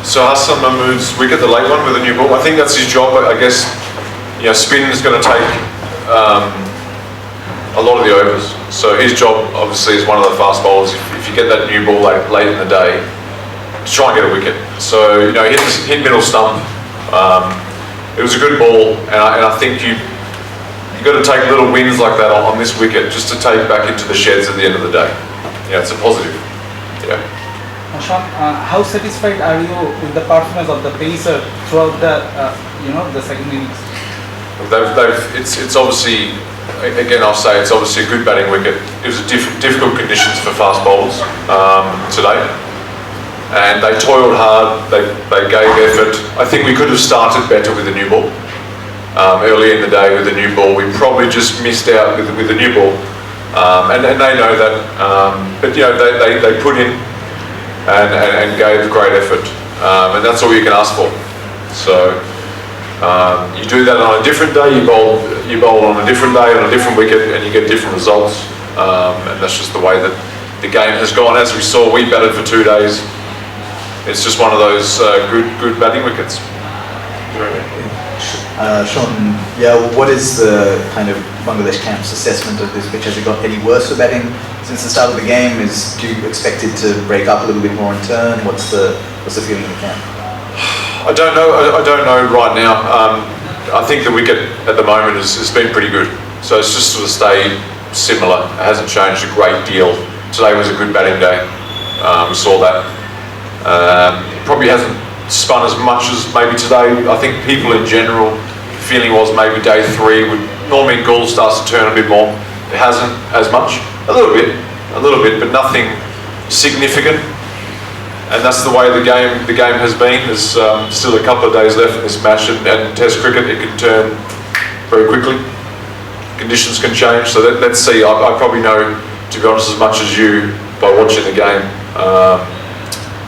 So HasanMahmud's wicket, the late one with a new ball, I think that's his job. I guess, spin is going to take a lot of the overs. So his job, obviously, as one of the fast bowlers, if you get that new ball late in the day, to try and get a wicket. So, hit middle stump. It was a good ball, and I think you've got to take little wins like that on this wicket just to take back into the sheds at the end of the day. It's a positive. Yeah. Sean, how satisfied are you with the performance of the pacer throughout the second innings? It's obviously, again I'll say, it's obviously a good batting wicket. It was difficult conditions for fast bowlers today, and they toiled hard. They gave effort. I think we could have started better with the new ball early in the day with the new ball. We probably just missed out with the new ball, and they know that. But they put in and gave great effort, and that's all you can ask for. So you do that on a different day, you bowl on a different day on a different wicket, and you get different results, and that's just the way that the game has gone. As we saw, we batted for 2 days. It's just one of those good batting wickets. Sean, what is the kind of Bangladesh camp's assessment of this pitch? Has it got any worse for batting since the start of the game? Do you expect it to break up a little bit more in turn? What's the feeling in the camp? I don't know. I don't know right now. I think the wicket at the moment has been pretty good. So it's just sort of stayed similar. It hasn't changed a great deal. Today was a good batting day. We saw that. It probably hasn't spun as much as maybe today. I think people in general, the feeling was maybe day 3 would normally Gould starts to turn a bit more. It hasn't as much. A little bit, but nothing significant. And that's the way the game has been. There's still a couple of days left in this match, and Test cricket, it can turn very quickly. Conditions can change, so let's see. I probably know, to be honest, as much as you by watching the game.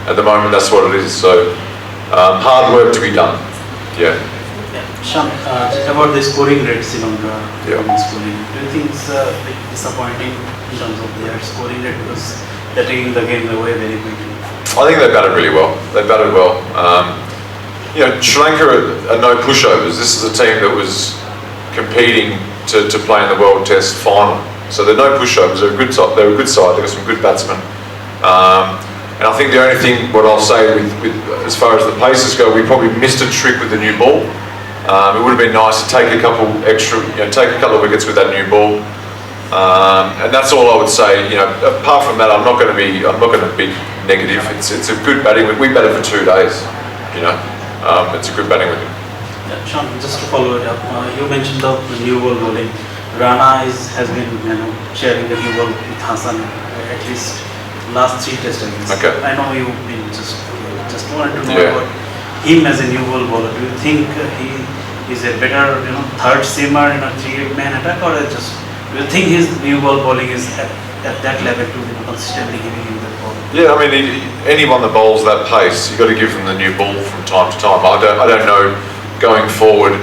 At the moment, that's what it is. So hard work to be done. Yeah. Sean, just about the scoring rate, Sri Lanka scoring. Do you think it's disappointing in terms of their scoring rate, because they're taking the game away very quickly? I think they batted really well. They batted well. Sri Lanka are no pushovers. This is a team that was competing to play in the World Test final. So they're no pushovers. They're a good side. They're a good side. They've got some good batsmen. And I think the only thing, what I'll say with as far as the paces go, we probably missed a trick with the new ball. It would have been nice to take a couple of wickets with that new ball. And that's all I would say. Apart from that, I'm not going to be negative. It's a good batting wicket. We batted for 2 days. It's a good batting wicket. Yeah, Sean, just to follow it up, you mentioned the new ball bowling. Rana has been sharing the new ball with Hasan at least last 3 Test innings. Okay. I know you've been just wanted to know about him as a new ball bowler. Do you think he is a better third seamer in a 3-man attack, or do you think his new ball bowling is at that level to consistently giving him that ball? Yeah, I mean, anyone that bowls that pace, you've got to give them the new ball from time to time. I don't know going forward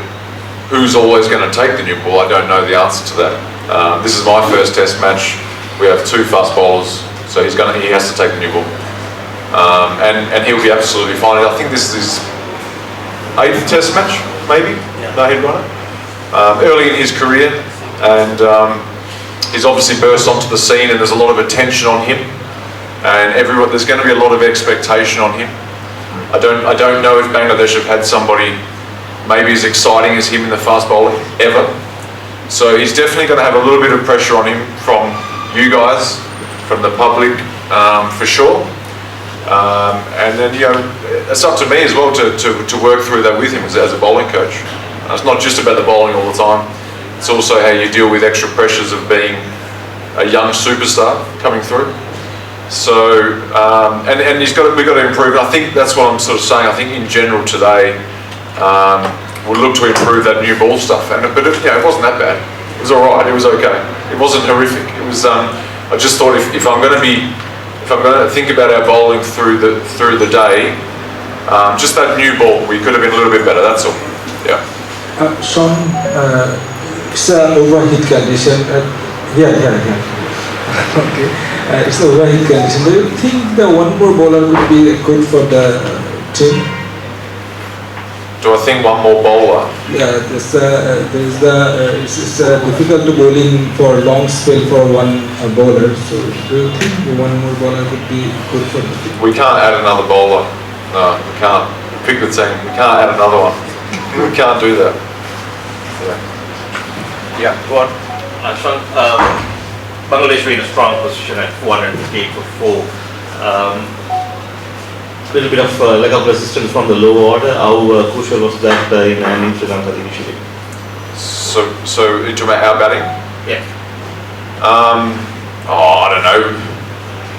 who's always going to take the new ball. I don't know the answer to that. This is my first Test match. We have 2 fast bowlers. So he has to take the new ball, and he'll be absolutely fine. I think this is his 8th Test match, maybe. No, he'd run it early in his career, and he's obviously burst onto the scene, and there's a lot of attention on him, and there's going to be a lot of expectation on him. I don't know if Bangladesh have had somebody maybe as exciting as him in the fast bowling ever. So he's definitely going to have a little bit of pressure on him from you guys, from the public, for sure, and then it's up to me as well to work through that with him as a bowling coach. It's not just about the bowling all the time. It's also how you deal with extra pressures of being a young superstar coming through. So and we've got to improve. And I think that's what I'm sort of saying. I think in general today we'll look to improve that new ball stuff. But it wasn't that bad. It was all right. It was okay. It wasn't horrific. It was. I just thought if I'm going to think about our bowling through the day, just that new ball, we could have been a little bit better. That's all. Yeah. Sean, it's an overheat condition. Okay. It's an overheat condition. Do you think the one more bowler would be good for the team? Do I think one more bowler? Yeah, it's difficult to bowling for long spell for one bowler. So do you think one more bowler could be good for the team? We can't add another bowler. No, we can't. Pick the team. We can't add another one. We can't do that. Yeah. What? Sean, Bangladesh were in a strong position at 158 for 4. Little bit of lack of resistance from the low order. How crucial was that in Sri Lanka initially? So you're talking about our batting? Yeah. I don't know.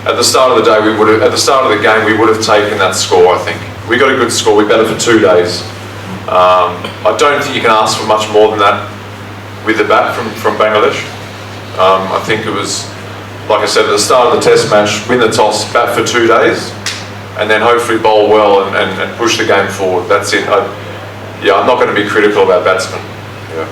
At the start of the day, at the start of the game, we would have taken that score. I think we got a good score. We batted for 2 days. I don't think you can ask for much more than that with the bat from Bangladesh. I think it was, like I said, at the start of the Test match, win the toss, bat for 2 days, and then hopefully bowl well and push the game forward. That's it. I'm not going to be critical about batsmen. Yeah.